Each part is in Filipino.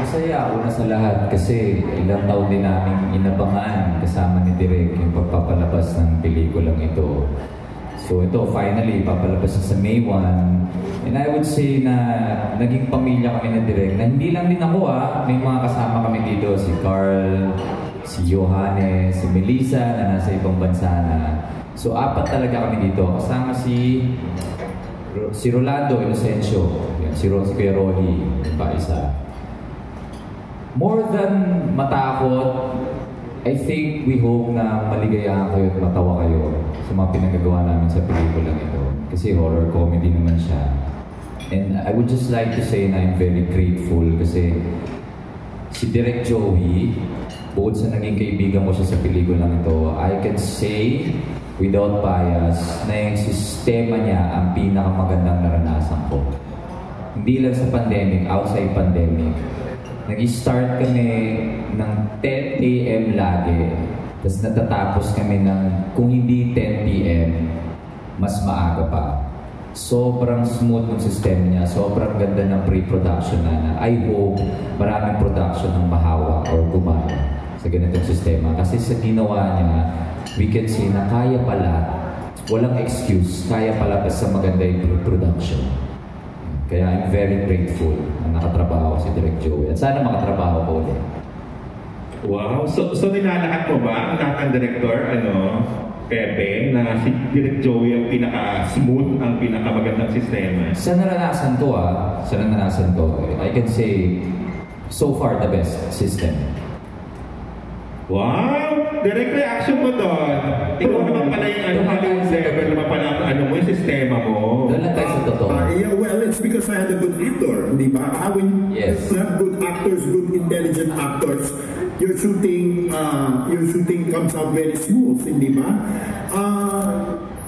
Masaya, una sa lahat kasi ilang taon din namin inabangan kasama ni Direk yung pagpapalabas ng pelikulang ito. So ito, finally, papalabas na sa May 1. And I would say na naging pamilya kami ni Direk na hindi lang din ako may mga kasama kami dito, si Carl, si Johannes, si Melissa na nasa ibang bansa na. So apat talaga kami dito, kasama si Rolando Inocencio, si Kuya Rolly, pa isa. More than matakot, I think we hope na maligayahan kayo at matawa kayo sa mga pinagagawa namin sa pelikulang ito. Kasi horror comedy naman siya. And I would just like to say na I'm very grateful kasi si Direk Joey, bukod sa naging kaibigan ko siya sa pelikulang ito, I can say without bias na yung sistema niya ang pinakamagandang naranasan ko. Hindi lang sa pandemic, outside pandemic. Nag-start kami ng 10 a.m. lagi. Tapos natatapos kami ng, kung hindi 10 p.m., mas maaga pa. Sobrang smooth ng sistema niya. Sobrang ganda ng pre-production na. I hope maraming production ng mahawa or gumana sa ganitong sistema. Kasi sa ginawa niya, we can say na kaya pala, walang excuse, kaya pala basta maganda yung pre-production. Kaya I'm very grateful na nakatrabaho si Direk Joey. At sana makatrabaho ko ulit. Wow! So nilalahat mo ba ang lahat ng director, Pepe, na si Direk Joey ang pinaka-smooth, ang pinaka-magandang sistema? Sa naranasan ko I can say, so far the best system. Wow! Direct reaction mo doon. Ikaw naman pala yung level naman pala yung sistema mo. Doon lang tayo sa totoo. Yeah, well, it's because I had a good actor, di ba? When you have good actors, good intelligent actors, your shooting comes out very smooth, di ba?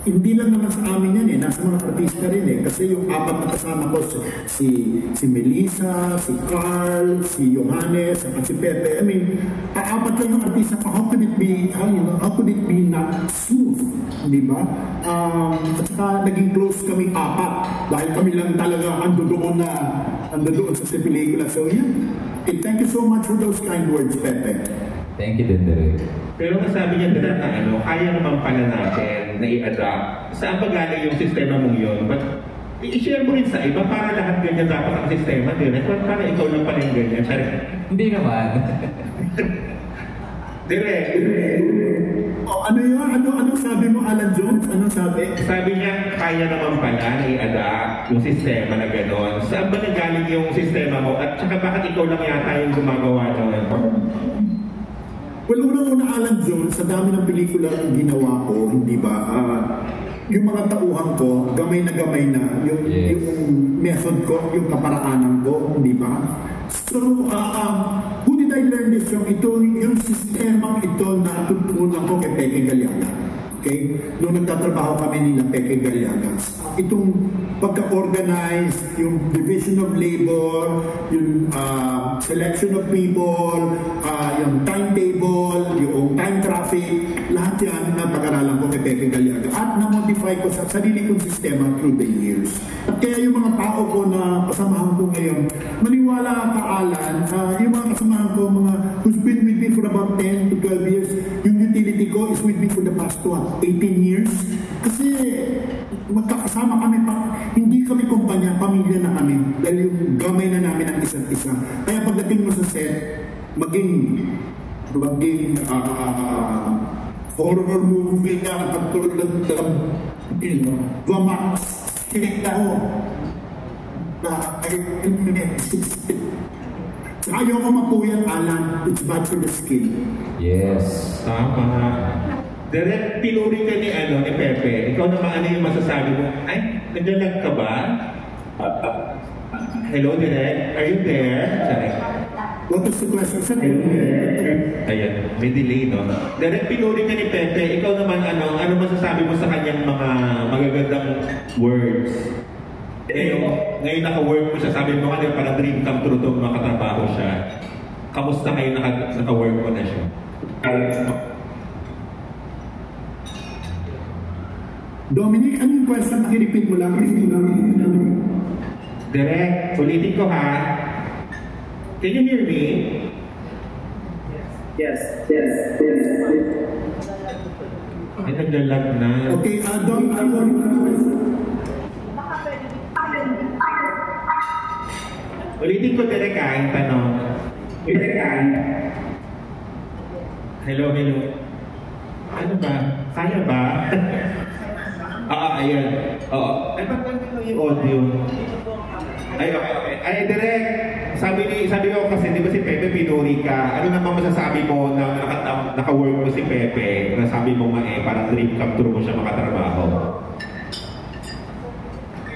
Hindi lang naman sa amin yan nasa mga artista rin kasi yung apat na kasama ko, si Melissa, si Carl, si Johannes, at si Pepe, apat lang yung artista ko, how could it be not smooth, di ba? At saka naging close kami apat, dahil kami lang talaga ando doon sa pelikula. So yeah, thank you so much for those kind words, Pepe. Thank you din, Direk. Pero nasabi niya din na kaya naman pala natin na i-adapt. Saan ba galing yung sistema mong yun? But i-share mo rin sa iba para lahat ganyan dapat ang sistema din. Para ikaw lang pala yung ganyan. Hindi naman. Direk. Ano yun? Ano sabi mo, Alan Jones? Ano sabi? Sabi niya, kaya naman pala na i-adapt yung sistema na gano'n. Saan ba nagaling yung sistema mo? At saka bakit ikaw lang yata yung gumagawa doon? Well, unang-una, Alan Jones, sa dami ng pelikula ang ginawa ko, hindi ba? Yung mga tauhan ko, gamay na. Yung method ko, yung kaparaanan ko, hindi ba? So, who did I learn this from? Yung sistema ito na tutunan ko kay Pepe Galiaga. Okay? Nung nagtatrabaho kami nila Pepe Galiaga. Itong pagka-organize, yung division of labor, yung selection of people, yung timetable, yung time traffic, lahat yan na pag-aralan ko kay Pepe Galiaga. At na-modify ko sa sarili kong sistema through the years. At kaya yung mga tao ko na kasamahan ko ngayon, maniwala ka, Alan, yung mga kasamahan ko, who's been with me for about 10 to 12 years, yung utility ko is with me for the past 18 years. Kasi magkakasama kami hindi kami kumpanya, pamilya na kami. Dahil yung gamay na namin ang isa't isa. Kaya pagdating mo sa set, maging horror movie na pagtulad ng Vamax, kinikta ko na ayaw ko mapuyat, Alan. It's bad for the skin. Yes. Tama. Direk, pinuri ka ni Pepe. Ikaw naman yung masasabi mo? Ay, nagdalag ka ba? Hello, Direk? Are you there? Sorry. What is the question? Ayan, may delay, no? Direk, pinuri ka ni Pepe. Ikaw naman, ano masasabi mo sa kanyang mga magagandang words? Ngayon naka-work mo siya, sabi mo nga, parang dream come true to makatrabaho siya. Kamusta ngayon naka-work mo na siya? Dominic, ano yung question? Pakiripit mo lang. Direk, ulitin ko ha. Can you hear me? Yes. Ay, naglalag na. Okay, Don, ano request? Ulitin ko direct yung tanong. Hello. Ano ba? Kaya ba? Ayan. Oo. Ay, ba't nandito yung audio? Ay, okay. Ay, direct. Sabi ko kasi, di ba si Pepe pinuri ka? Ano naman masasabi mo na naka-work mo si Pepe? Na sabi mo parang dream come true mo siya makatrabaho.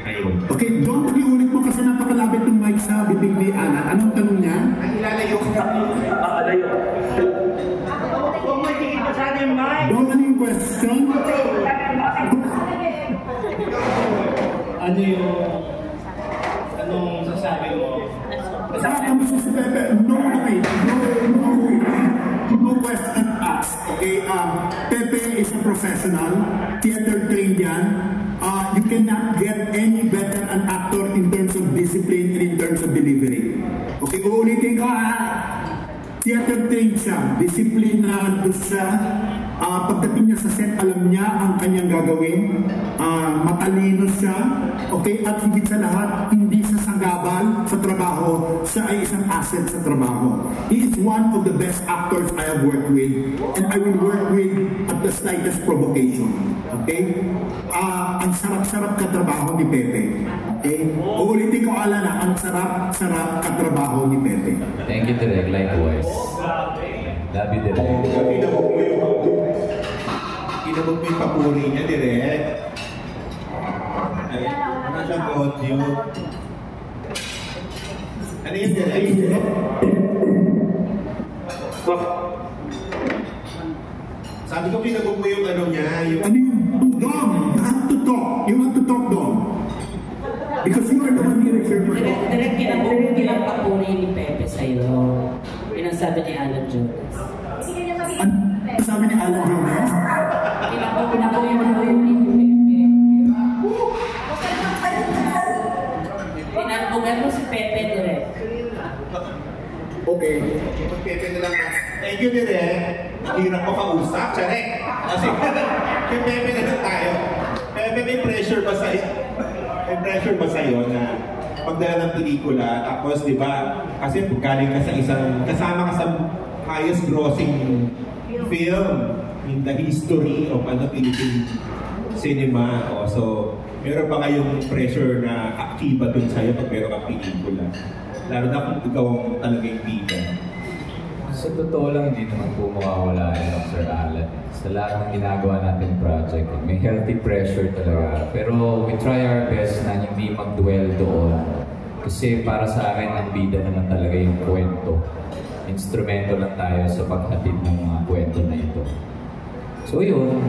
Ayun. Okay, Don, ulit mo kasi napakalapit ng mic sa bibig ni Ana. Anong tanong niya? Ay, ilalayo ko. Alayo. Kung may tingin pa sa akin, Mike. Don, ano yung question? Ano yung... Anong sasabi mo? Kamusta si Pepe? No question asked. Okay, Pepe is a professional, theater trained yan. You cannot get any better an actor in terms of discipline and in terms of delivery. Okay, uulitin ko theater trained siya, disiplinado siya. Pagdating niya sa set, alam niya ang kanyang gagawin. Matalino siya. Okay, at higit sa lahat, hindi siya sagabal sa trabaho. Siya ay isang asset sa trabaho. He is one of the best actors I have worked with, and I will work with at the slightest provocation. Okay? Ang sarap-sarap katrabaho ni Pepe. Okay? Uulitin ko, Alana, ang sarap-sarap katrabaho ni Pepe. Thank you, Direk. Likewise. Love you, Direk. Inabot mo yung papuri niya, direct. Ay, ano siyang audio? Ano yung direct? Sabi ko, pinabot mo yung ano niya, yung... Ano yung Dom? You have to talk. You have to talk, Dom. Because you are the one here, sir. Direct kinang papuri ni Pepe sa'yo. Yun ang sabi ni Alan Jones. Ano sabi ni Alan Jones? Pinapuri mo ni Pepe. Pinagbugan mo si Pepe direct. Okay. Pepe na lang. Thank you, direct. Hirap ko kausap, Charek. Kasi, kay Pepe na lang tayo. Pepe, may pressure ba sa'yo? May pressure ba sa'yo na magdala ng pelikula, tapos di ba, kasi galing ka sa kasama ka sa highest grossing film in the history of Philippine cinema. So, meron ba kayong pressure na aktiba dun sa'yo pag meron kang pelikula? Lalo na kung ikaw ang talagang bida. Sa totoo lang, hindi naman po mawawala yun ng Sir Alan. Sa lahat ng ginagawa natin project, may healthy pressure talaga. Pero we try our best na hindi mag-dwell doon. Kasi para sa akin, ang bida naman talaga yung kwento. Instrumento lang tayo sa paghatid ng mga kwento na ito. So yun,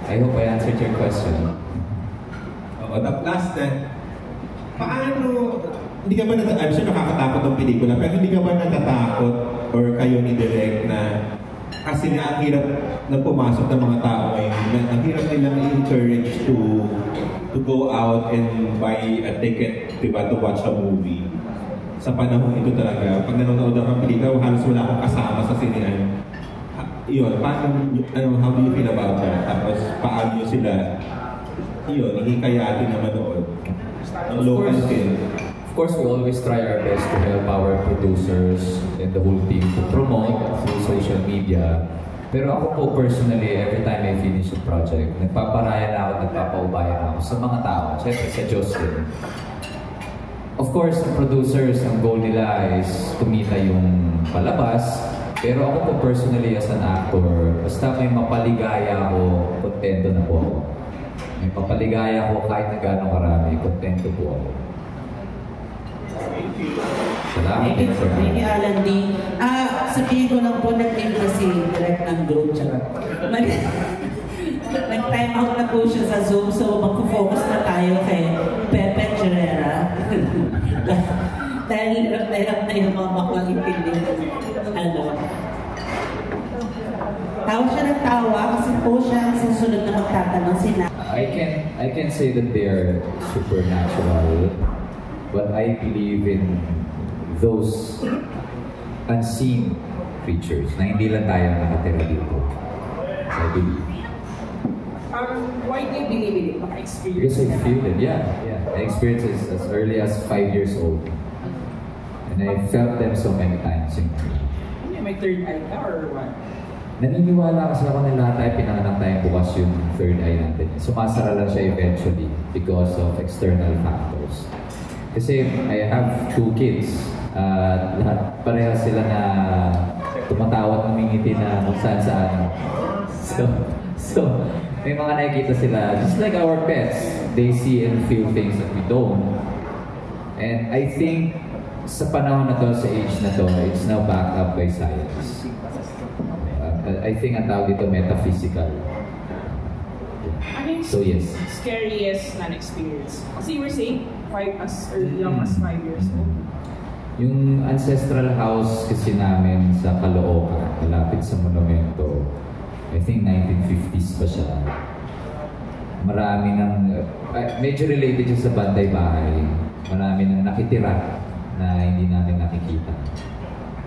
I hope I answered your question. Oo, last paano, hindi ka ba I'm sure nakakatakot ang pelikula, pero hindi ka ba natatakot or kayo ni Direk na kasi nga ang hirap na pumasok ng mga tao ngayon, ang hirap nilang i-encourage to go out and buy a ticket, diba, to watch a movie. Sa panahon ito talaga, pag nanonood ako ng pelikula, halos wala akong kasama sa sinehan. Yun, how do you feel about that? Tapos, paano nyo sila, ihikayatin na manood ng local film? Of course, we always try our best to help our producers and the whole team to promote through social media. Pero ako po personally, every time I finish a project, nagpaparaya na ako, nagpapaubaya na ako sa mga tao, syempre sa Diyos din. Of course, ang producers, ang goal nila is kumita yung palabas. Pero ako po personally as an actor, basta may mapaligaya ako, kontento na po ako. May mapaligaya ako kahit na gano'ng karami, kontento po ako. Salamat din, sir. Thank you, Alan D. Sabihin ko lang po, nag-end kasi direct ng group. Nag-time out na po siya sa Zoom, so mag-focus na tayo kay Pepe Cherera. Dahil hirap na yung mga makuha ipindig. Tawa siya ng tawa kasi po siya ang susunod na magtatanong sila. I can say that they are supernatural, but I believe in those unseen creatures na hindi lang tayo nakatira dito. So I believe. Why do you believe in it? Because I feel it, yeah. I experienced it as early as 5 years old. And I felt them so many times. May third eye ka or what? Naniniwala kasi ako na lahat tayo pinanganak tayong bukas yung third eye natin. Sumasara lang siya eventually because of external factors. Kasi I have 2 kids. Lahat pareha sila na tumatawat, namingiti na kung saan-saan. So, may mga nakikita sila, just like our pets, they see and feel things that we don't. And I think sa panahon na to, sa age na to, it's now backed up by science. I think ang tawag dito metaphysical. Ano yung So yes. scariest non-experience? Kasi you were saying as young as 5 years old. Yung ancestral house kasi namin sa Caloocan, malapit sa monumento, I think 1950s pa siya. Marami ng, medyo related siya sa Bantay Bahay. Marami nang nakitira na hindi namin nakikita.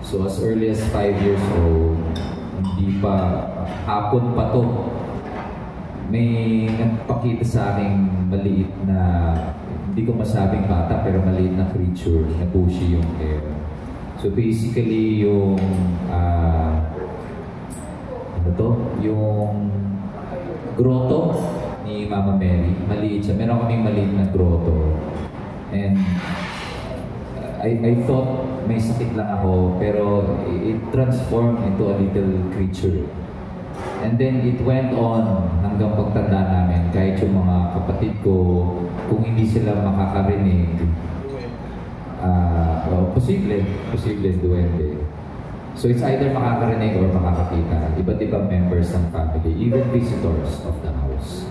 So as early as 5 years old, hindi pa, hapon pa to, may nagpakita sa aking maliit na, hindi ko masabing bata, pero maliit na creature, na bushy yung hair. So basically yung, yung grotto ni Mama Mary, maliit siya. Meron kaming maliit na grotto. And I thought may sakit lang ako, pero it transformed into a little creature. And then it went on hanggang pagtanda namin, kahit yung mga kapatid ko, kung hindi sila makakarinig, posible duwende. So it's either makakarinig or makakakita. Iba't ibang members ng family, even visitors of the house.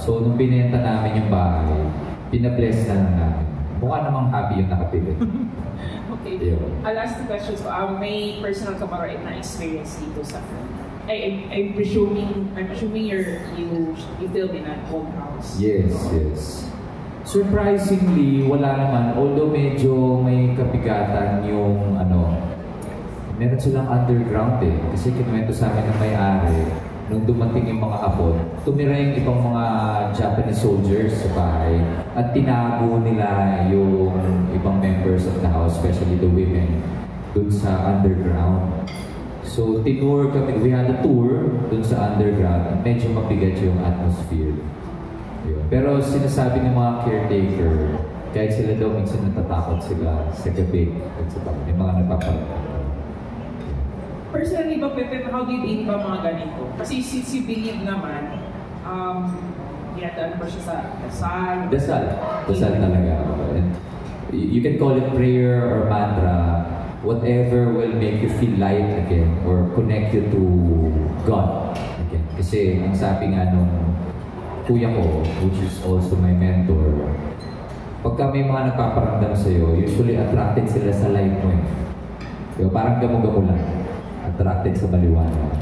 So nung binenta namin yung bahay, pinabless na lang namin. Mukha namang happy yung nakapili. Okay. Yeah. I'll ask the questions. May personal ka ba right na experience dito sa I'm assuming you build in a home house. Yes. Surprisingly, wala naman. Although medyo may kabigatan yung meron silang underground eh. Kasi kinuwento sa amin ng may-ari, nung dumating yung mga hapon, tumira yung ibang mga Japanese soldiers sa bahay at tinago nila yung ibang members of the house, especially the women, dun sa underground. So, tinur kami, we had a tour dun sa underground at medyo mabigat yung atmosphere. Yun. Pero sinasabi ng mga caretaker, kahit sila daw minsan natatakot sila sa gabi at sa tabi, may mga nagpapalit. Personally ba, Pepe, how do you deal ba mga ganito? Kasi since you believe naman, ginadaan ba siya sa dasal? Dasal talaga. And you can call it prayer or mantra, whatever will make you feel light again or connect you to God again. Kasi ang sabi nga nung kuya ko, which is also my mentor, pagka may mga nagpaparamdam sa'yo, usually attracted sila sa light mo eh. Diba? Parang gamo-gamo lang. Attracted sa maliwanag.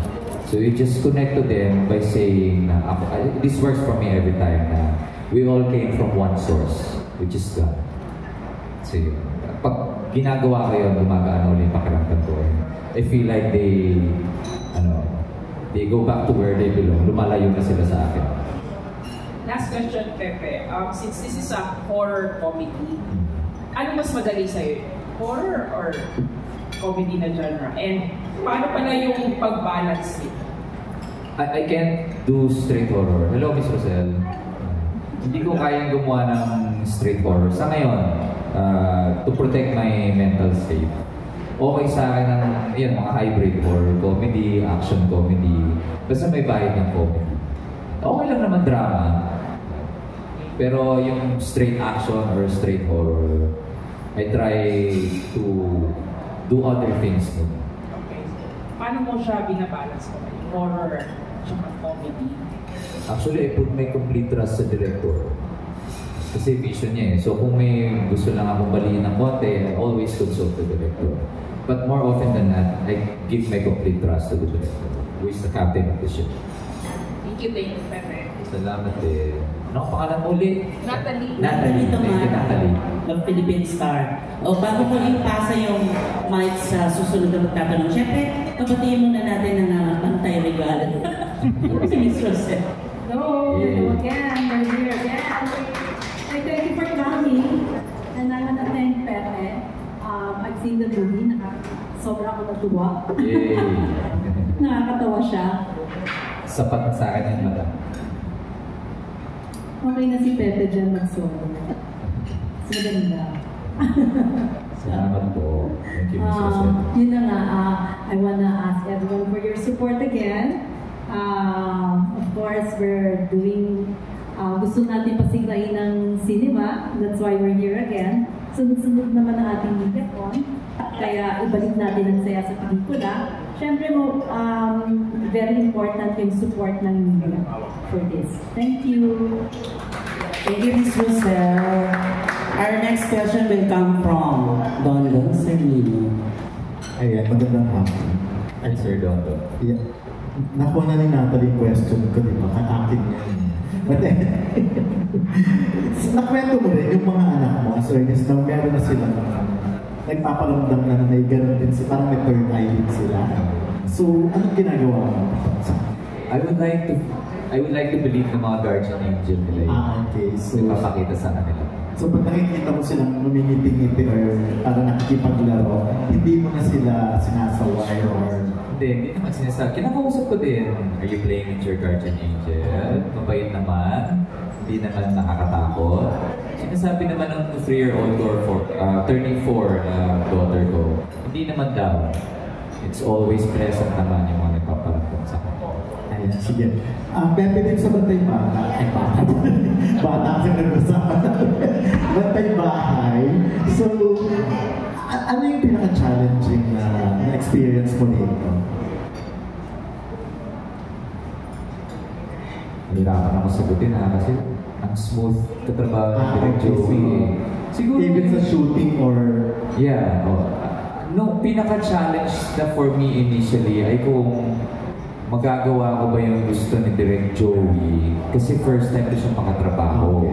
So you just connect to them by saying na, this works for me every time na we all came from one source, which is God. So pag ginagawa ko yun, gumagaan ulit pakiramdam ko. I feel like they go back to where they belong. Lumalayo na sila sa akin. Last question, Pepe. Since this is a horror comedy, ano mas madali sa'yo? Horror or comedy na genre? And paano pala yung pag-balance nito? I can't do straight horror. Hello, Miss Rosel. Hindi ko kayang gumawa ng straight horror. Sa ngayon, to protect my mental state, okay sa akin ng mga hybrid horror, comedy, action comedy, basta may bahid ng comedy. Okay lang naman drama. Pero yung straight action or straight horror, I try to do other things. Okay. Paano mo siya binabalance mo? Horror at comedy? Actually, I put my complete trust sa director. Kasi vision niya eh. So kung may gusto lang akong baliin ng konti, I always consult the director. But more often than not, I give my complete trust to the director, who is the captain of the ship. Thank you, Pepe. Salamat din. Ano ang pangalan mo ulit? Natalie. Natalie Thank you, Natalie. Tumara ng Philippine Star. O bago ko ipasa yung mic sa susunod na magtatanong, syempre, kabatiin muna natin ang pantay regalo. Si Miss Rosette. Hello, hello again. We're here again. I thank you for coming. And I want to thank Pepe. I've seen the movie. Sobra ako natuwa. Yay! Nakakatawa siya. Sapat na sa akin yan, madam. Okay na si Pepe dyan mag-solo. Maganda. Salamat po. Thank you, Ms. Rosette. Yun na nga, I wanna ask everyone for your support again. Of course, we're doing, gusto natin pasiglain ng cinema. That's why we're here again. Sunod-sunod naman ang ating MediaCon. Kaya ibalik natin ang saya sa pelikula. Siyempre mo, very important yung support ng media for this. Thank you. Thank you, Miss Roselle. Our next question will come from Don Sermino. Ayan, magandang hapon. Hi, Sir Dondo. Yeah. Nakuha na ni Natalie yung question ko, di ba? Ka-akin yan. But nakwento mo rin yung mga anak mo, as earnest na meron na sila nagpaparamdam na may gano'n din sila, parang may third eye din sila. So, anong ginagawa mo? I would like to believe na mga guardian angel nila yun. Okay. So, Ipapakita sa kanila. so pag nakikita mo silang lumingiti-ngiti or parang nakikipaglaro, hindi mo na sila sinasaway or... Hindi naman sinasabi. Kinakausap ko din. Are you playing with your guardian angel? Mabait naman. Hindi naman nakakatakot. Sinasabi naman ng 3-year-old or 34 na daughter ko, hindi naman daw. It's always present naman yung mga nagpaparamdam sa akin. Ayan, sige. Pepe din sa Bantay Bata. Ay, bata. Bata kasi nag-usapan. Bantay Bahay. So, ano yung pinaka-challenging na experience mo dito? Nahirapan ako sagutin kasi ang smooth katrabaho ng Direk Joey. Siguro, Even sa shooting or... yeah. No, pinaka-challenge na for me initially ay kung magagawa ko ba yung gusto ni Direk Joey. Kasi first time ko siya makatrabaho.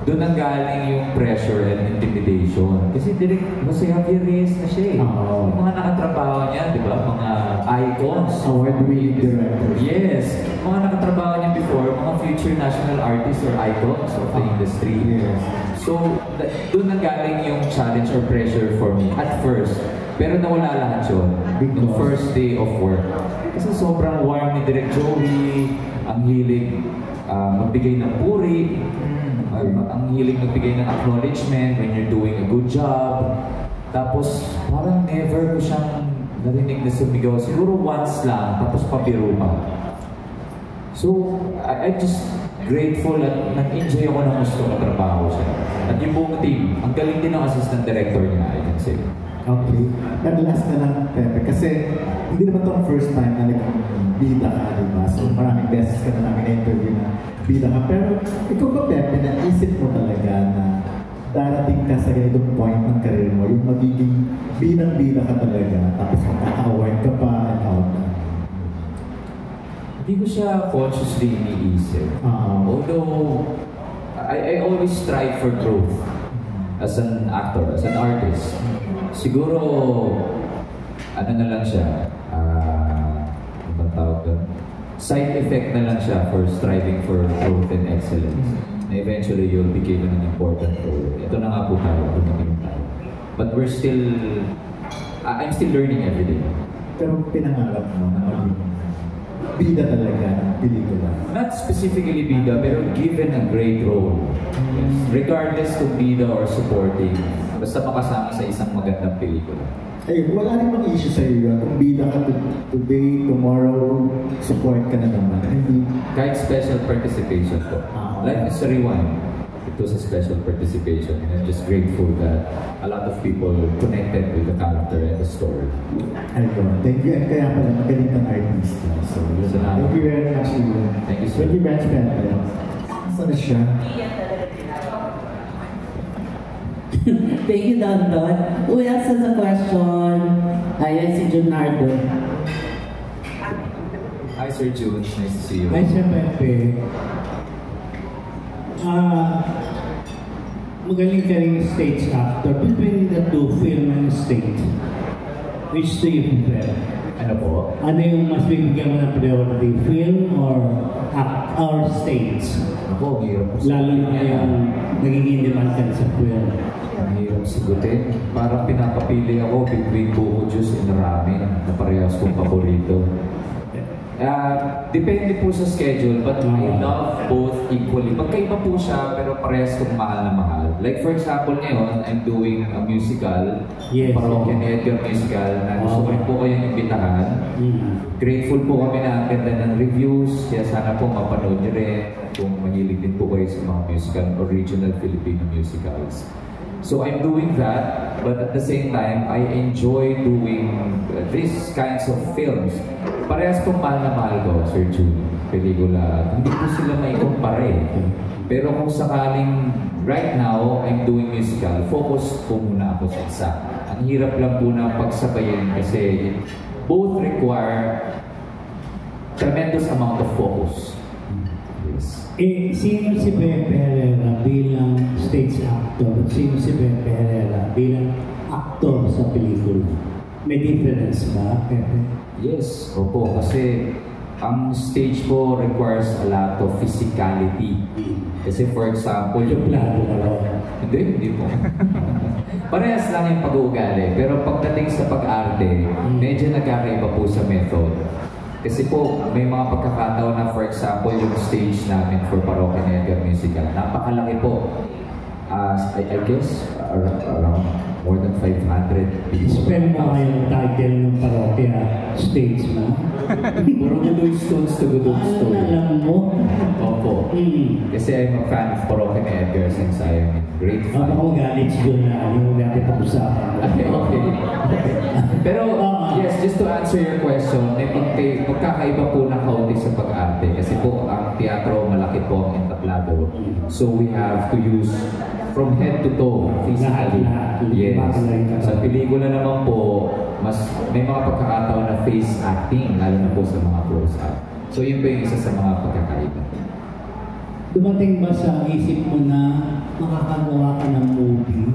Doon ang galing yung pressure and intimidation. Kasi Direk, Jose Javier Reyes na siya eh. Yung mga nakatrabaho niya, di ba? Mga icons. Award-winning directors. Yes. Mga nakatrabaho niya before, mga future national artists or icons of the industry. Yes. So, doon ang galing yung challenge or pressure for me at first. Pero nawala lahat yun. Yung first day of work. Kasi sobrang warm ni Direk Joey, ang hilig magbigay ng puri, ang hilig magbigay ng acknowledgement when you're doing a good job. Tapos parang never ko siyang narinig na sumigaw. Siguro once lang, tapos pabiro pa. So, I just grateful at nag-enjoy ako ng gusto matrabaho siya. At yung buong team, ang galing din ng assistant director niya, I can say. Okay. Last na lang, Pepe. Kasi hindi naman ito ang first time na naging bida ka, di ba? So maraming beses ka na namin na-interview na bida ka. Pero ikaw ba, Pepe, naisip mo talaga na darating ka sa ganitong point ng career mo, yung magiging bidang-bida ka talaga, tapos magkaka-award ka pa, and all that? Hindi ko siya consciously iniisip. Although, I always strive for growth as an actor, as an artist. Siguro, ano na lang siya, ano ba tawag doon? Side effect na lang siya for striving for growth and excellence. Na eventually, you'll be given an important role. Ito na nga po tayo, dumating tayo. But we're still, I'm still learning every day. Pero pinangarap mo na maging bida talaga ng pelikula. Not specifically bida, pero given a great role. Yes. Regardless kung bida or supporting, basta makasama sa isang magandang pelikula. Ay, wala rin mang issue sa'yo yun. Kung bida ka today, tomorrow, support ka na naman. Hindi. Kahit special participation po. Like Mr. Rewind, it was a special participation. And I'm just grateful that a lot of people connected with the character and the story. Ayun. Thank you. At kaya pala magaling kang artista. So, thank you very much. Thank you, sir. Thank you very much, Pepe. Saan na siya? Thank you, Don Don. Who else has a question? Ayan si Junardo. Hi, Sir June. Nice to see you. Hi, Sir Pepe. Magaling ka rin stage actor. Between the two, film and stage, which do you prefer? Ano po? Ano yung mas bibigyan mo ng priority, film or stage? Ako, hirap po. Lalo na yung nagiging demand ka sa film. Ang hirap sagutin. Parang pinapapili ako between buko juice and ramen na parehas kong paborito. Depende po sa schedule, but I love both equally. Magkaiba po siya, pero parehas kong mahal na mahal. Like for example, ngayon, I'm doing a musical, Parokya ni Edgar musical, na gusto ko rin po kayong imbitahan. Grateful po kami na ang ganda ng reviews, kaya sana po mapanood nyo rin kung mahilig din po kayo sa mga musical, original Filipino musicals. So I'm doing that, but at the same time, I enjoy doing these kinds of films. Parehas pong mahal na mahal ko, Sir June, pelikula. Hindi po sila may kumpare. Pero kung sakaling right now, I'm doing musical, focus po muna ako sa isa. Ang hirap lang po na pagsabayin kasi both require tremendous amount of focus. Sino si Pepe Herrera bilang stage actor? Sino si Pepe Herrera bilang actor sa pelikula? May difference ba, Pepe? Yes, opo. Kasi ang stage po requires a lot of physicality. Kasi for example, yung plano na lang. Hindi po. Parehas lang yung pag-uugali. Pero pagdating sa pag-arte, medyo nagkakaiba po sa method. Kasi po, may mga pagkakataon na for example, yung stage namin for Parokya ni Edgar musical, napakalaki po. I guess, around more than 500 people. Spell mo yung title ng Parokya stage mo? Puro Godoy Stones to Godoy Stones. Alam mo? Opo. Kasi I'm a fan of Parokya ni Edgar since I am in grade 5. Ako magalit siguro na yung natin pag-usapan. Okay. Pero, yes, just to answer your question, may pagkakaiba po ng kaunti sa pag-arte. Kasi po, ang teatro malaki po ang entablado. So we have to use from head to toe, physically. Yes. Sa pelikula naman po, may mga pagkakataon na face acting, lalo na po sa mga close-up. So yun po yung isa sa mga pagkakaiba. Dumating ba sa isip mo na makakagawa ka ng movie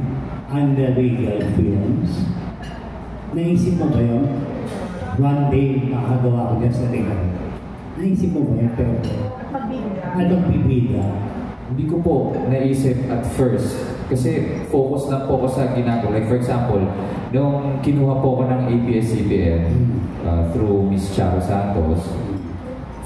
under Regal Films? Naisip mo ba yun? One day, makakagawa ko dyan sa Regal. Naisip mo ba yun? Pero, anong bibida? Hindi ko po naisip at first. Kasi focus lang po ako sa ginagawa. Like for example, nung kinuha po ako ng ABS-CBN through Miss Charo Santos,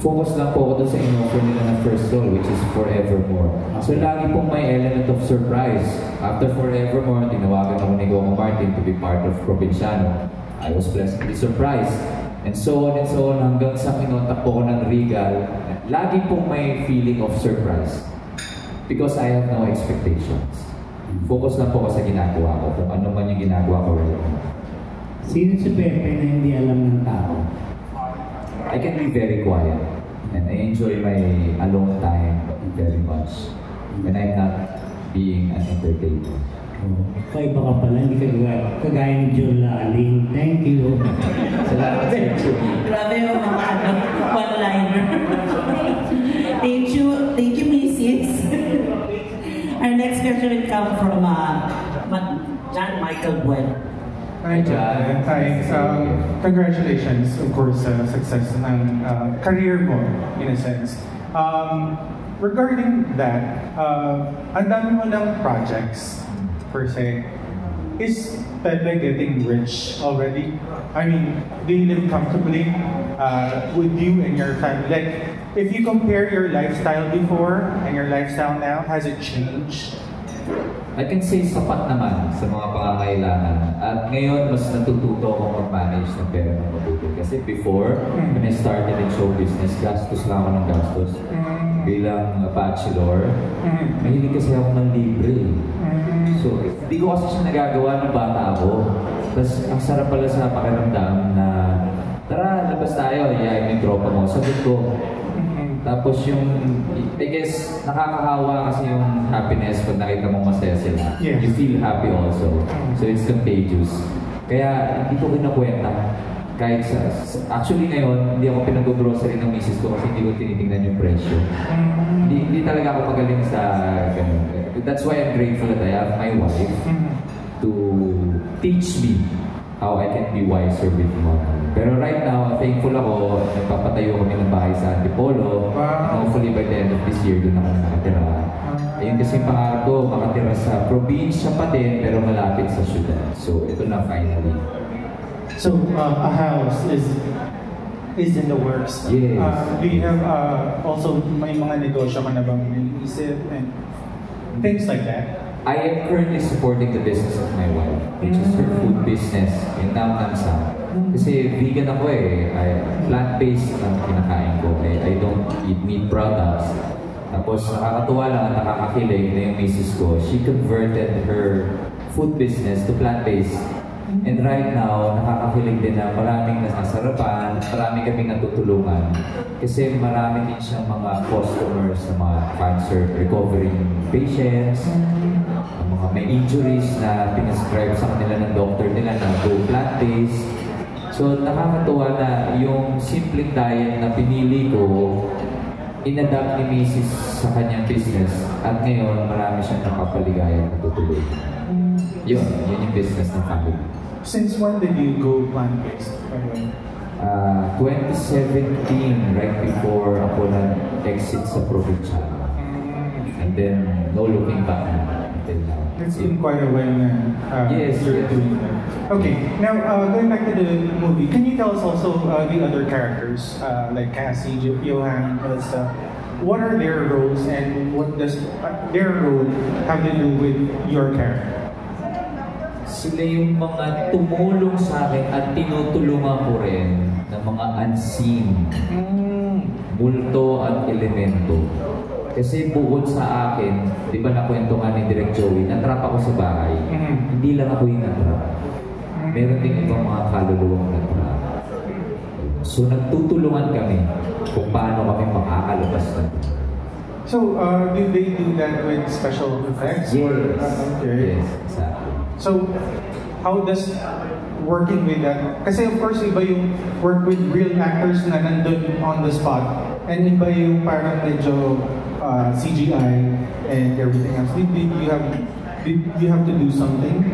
focus lang po ako doon sa in-offer nila na first role, which is Forevermore. So lagi pong may element of surprise. After Forevermore, tinawagan ako ni Goma Martin to be part of Provinciano. I was pleasantly surprised. And so on, hanggang sa kinontak po ko ng Regal, lagi pong may feeling of surprise. Because I have no expectations. Focus lang po ako sa ginagawa ko, kung ano man yung ginagawa ko right now. Sino si Pepe na hindi alam ng tao? I can be very quiet. And I enjoy my alone time very much. When I'm not being an entertainer. Kaya baka pala, hindi ka kagaya ni John Laling. Thank you. Salamat sa inyo. Grabe yung mga one-liner. Thank you, Mrs. Our next question will come from John Michael Bueno. Hi, John. Hi. Congratulations, of course, sa success ng career mo, in a sense. Regarding that, ang dami mo ng projects, per se. Is Pepe getting rich already? I mean, do you live comfortably with you and your family? Like, if you compare your lifestyle before and your lifestyle now, has it changed? I can say sapat naman sa mga pangangailangan. At ngayon, mas natututo akong mag-manage ng pera ng mabuti. Kasi before, when I started in show business, gastos lang ako ng gastos. Bilang bachelor, mahilig kasi ako ng libre. So, hindi ko kasi siya nagagawa ng bata ako. Tapos, ang sarap pala sa pakiramdam na, tara, labas tayo, iyayin yung tropa mo. Sagot ko. Tapos yung, I guess, nakakahawa kasi yung happiness pag nakita mong masaya sila. Yes. You feel happy also. So, it's contagious. Kaya, hindi ko kinakwenta. actually ngayon, hindi ako pinag-grocery ng misis ko kasi hindi ko tinitingnan yung presyo. Hindi talaga ako magaling sa ganun. That's why I'm grateful that I have my wife to teach me how I can be wiser with money. Pero right now, thankful ako, nagpapatayo kami ng bahay sa Antipolo. And hopefully by the end of this year, doon ako nakatira. Ayun kasi yung pangarap ko, makatira sa probinsya pa din, pero malapit sa syudad. So, ito na finally. So, a house is in the works. Yes. Do you have also may mga negosyo ka na bang iniisip and things like that? I am currently supporting the business of my wife, which is her food business in Namnamsang. Kasi vegan ako plant-based ang kinakain ko. I don't eat meat products. Tapos nakakatuwa lang at nakakakilig na yung misis ko. She converted her food business to plant-based. And right now, nakakakilig din na maraming nasasarapan, marami kaming natutulungan. Kasi marami din siyang mga customers na mga cancer recovering patients, mga may injuries na pinascribe sa kanila ng doctor nila na go plant-based. So nakakatuwa na yung simpleng diet na pinili ko, inadapt ni Mrs. sa kanyang business at ngayon marami siyang nakapaligayang natutulungan. Yun yung business ng family. Since when did you go plant-based? 2017, right before ako nag-exit sa provincial. And then, no looking back until now. It's been quite a while na yes, you're doing that. Okay, now going back to the movie, can you tell us also the other characters, like Cassie, Johan, Melissa, what are their roles and what does their role have to do with your character? Sila yung mga tumulong sa akin at tinutulungan ko rin ng mga unseen multo at elemento. Kasi bukod sa akin, di ba nakwento nga ni Direk Joey, natrap ako sa bahay. Hindi lang ako yung natrap. Meron din ibang mga kaluluwang natrap. So nagtutulungan kami kung paano kami makakalabas na. So, do they do that with special effects? Yes. Okay. Yes, exactly. So, how does working with that? Kasi of course, iba yung work with real actors na nandun on the spot. And iba yung parang medyo CGI and everything else. Did you have to do something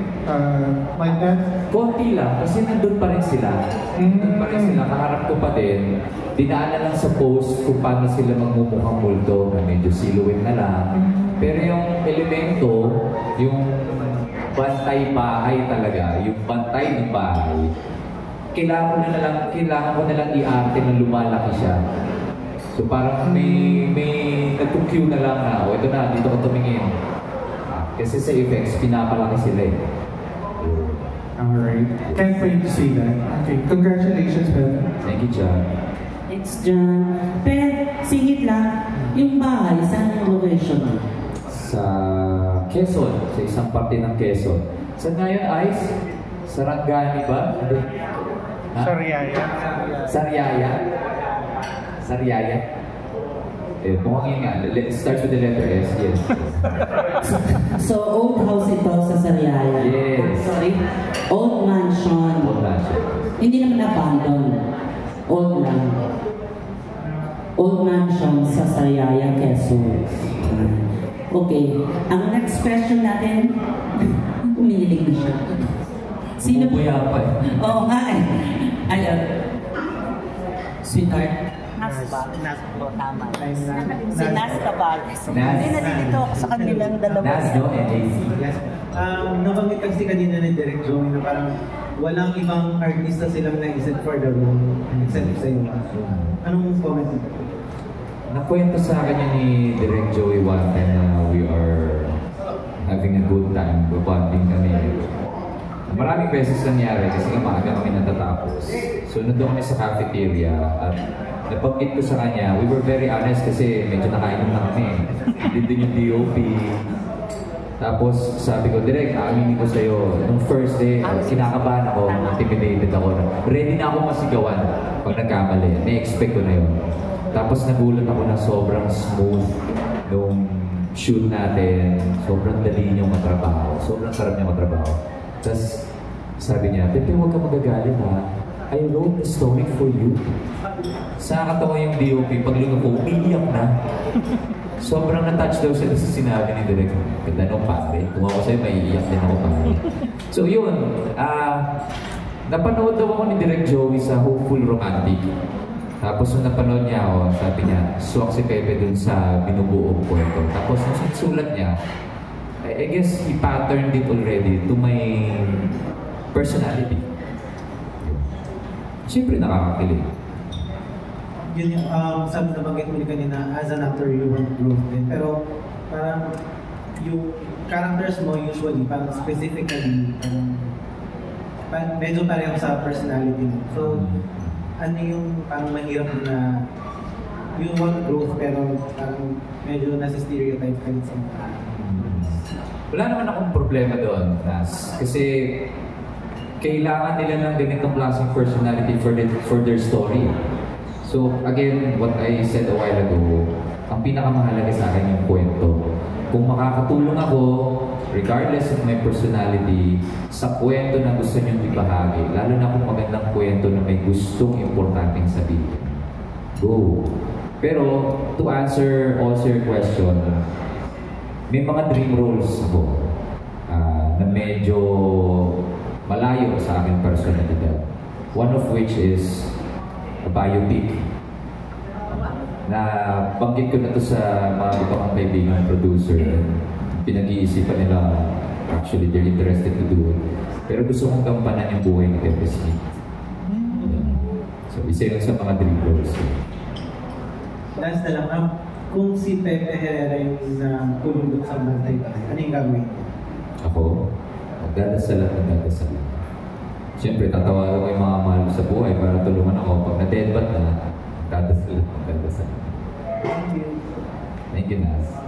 like that? Konti lang, kasi nandun pa rin sila. Nandun pa rin sila, kaharap ko pa din. Dinaanan lang sa post kung paano sila magmumukhang multo, na medyo silhouette na lang. Pero yung elemento, yung bantay bahay talaga, yung bantay ng bahay, kailangan ko na lang i-arte na lumalaki siya. So parang may nag-cue na lang na, ito na, dito ko tumingin. Kasi sa effects, pinapalaki sila eh. Alright. Can't wait to see that. Okay. Congratulations, Ben. Thank you, John. Thanks, John. Pero, singit lang, yung bahay, saan yung location mo? Sa Quezon, sa isang parte ng Quezon. Saan nga yun, Ice? Sarangani ba? Sariaya. Sariaya? Sariaya? Eh, mukhang yun nga. Let's start with the letter S, yes. So, old house ito sa Sariaya? Yes. Sorry? Old mansion. Old mansion. Hindi naman abandon. Old lang. Old mansion sa Sariaya, Quezon. Okay. Ang next question natin, umihilig na siya. Sino po? Bumuyapan. Oo nga eh. Ayun. Sweetheart. Nas ba? Nas po, tama. Si Nas Tabar. Nas. Hindi, nalilito ako sa kanilang dalawa. Nas, no? NAC. Yes. Nabanggit kasi kanina ni Direk Joey na parang walang ibang artista silang naisip for the role except sa iyo. Anong comment mo? Nakwento sa akin yun ni Direk Joey one time na we are having a good time, bonding kami. Maraming beses nangyari kasi nga maaga kami natatapos. So nandun kami sa cafeteria at nabanggit ko sa kanya, we were very honest kasi medyo nakainom na kami. Dito yung DOP. Tapos sabi ko, Direk, aaminin ko sa'yo, nung first day, kinakabahan ako, intimidated ako. Ready na ako masigawan pag nagkamali. May-expect ko na yun. Tapos nagulat ako na sobrang smooth nung shoot natin. Sobrang dali niyong matrabaho. Sobrang sarap niyong matrabaho. Tapos sabi niya, Pepe, huwag ka magagalit ha. I wrote the story for you. Sa katawa yung DOP, pag ko, umiiyak na. Sobrang na-touch daw siya sa sinabi ni Direk. Ganda nung pare. Kung ako sa'yo, maiiyak din ako pare. So yun, napanood daw ako ni Direk Joey sa Hopeful Romantic. Tapos nung napanood niya ako, sabi niya, swak si Pepe dun sa binubuong kwento. Tapos nung sulat niya, I guess he patterned it already to my personality. Siyempre nakakakilig. Yun yung sabi na banggit mo kanina, as an actor, you want growth din. Pero parang yung characters mo usually, parang specifically, medyo pareho sa personality mo. So, ano yung parang mahirap na you want growth pero parang medyo nasa stereotype ka rin sa mga. Wala naman akong problema doon, Nas. Kasi kailangan nila ng ganitong klaseng personality for their story. So again, what I said a while ago, ang pinakamahalaga sa akin yung kwento. Kung makakatulong ako, regardless of my personality, sa kwento na gusto niyong ibahagi, lalo na kung magandang kwento na may gustong importanteng sabihin, go! Pero, to answer also your question, may mga dream roles ako na medyo malayo sa aking personalidad. One of which is a biopic. Na banggit ko na to sa mga iba kong kaibigan producer. Pinag-iisipan nila, actually they're interested to do it. Pero gusto kong gampanan yung buhay ni Pepe Smith. So isa yun sa mga dream roles. Last na lang, kung si Pepe Herrera yung kulundot sa bantay ba, ano yung gagawin? Ako? Magdadasal at magdadasal. Siyempre, tatawagan ko yung mga mahal sa buhay para tulungan ako. Pag na-deadbat na, magdadasal at magdadasal. Thank you. Thank you, Nas.